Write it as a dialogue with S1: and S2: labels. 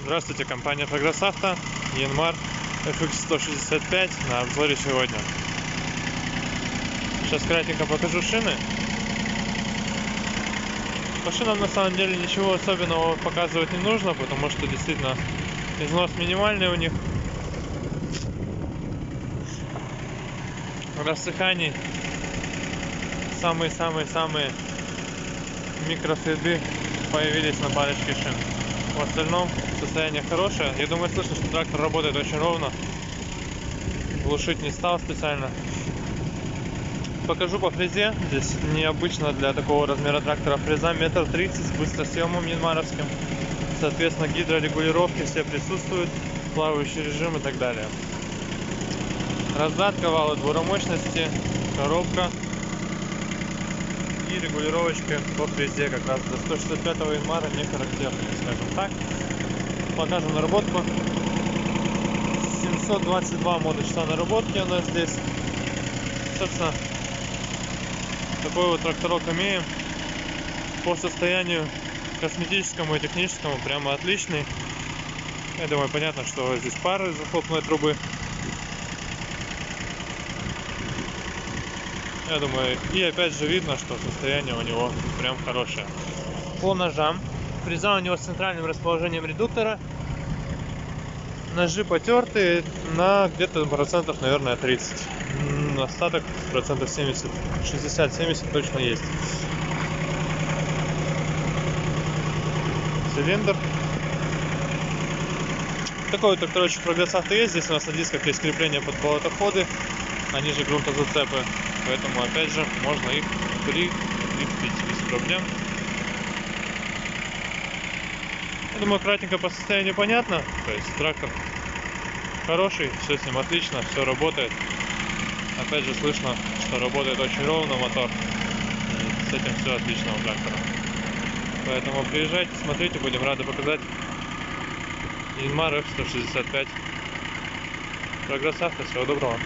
S1: Здравствуйте, компания Прогресс Авто, Янмар FX165 на обзоре сегодня. Сейчас кратенько покажу шины. По шинам на самом деле ничего особенного показывать не нужно, потому что действительно износ минимальный у них. Рассыханий самые-самые микроследы появились на парочке шин. В остальном состояние хорошее. Я думаю, слышно, что трактор работает очень ровно. Глушить не стал специально. Покажу по фрезе. Здесь необычно для такого размера трактора фреза 1,30 м с быстросъемом янмаровским. Соответственно, гидрорегулировки все присутствуют, плавающий режим и так далее. Раздатка вала двуромощности, коробка и регулировочка по фрезе как раз до 165 янмара не характерны, скажем так. Покажем наработку. 722 моточаса наработки у нас здесь. Собственно, такой вот тракторок имеем. По состоянию косметическому и техническому прямо отличный. Я думаю, понятно, что здесь пар из выхлопной трубы. Я думаю, и опять же видно, что состояние у него прям хорошее. По ножам. Фреза у него с центральным расположением редуктора. Ножи потертые на где-то процентов, наверное, 30. Остаток процентов 70, 60-70 точно есть. Цилиндр. Такой вот тракторочек Прогресс Авто есть. Здесь у нас на дисках есть крепление под болотоходы, они же грунтозацепы. Поэтому опять же можно их прикрепить без проблем. Я думаю, кратенько по состоянию понятно. То есть трактор хороший, все с ним отлично, все работает. Опять же слышно, что работает очень ровно мотор. И с этим все отлично у трактора. Поэтому приезжайте, смотрите, будем рады показать. Янмар F165. Прогресс Авто, всего доброго.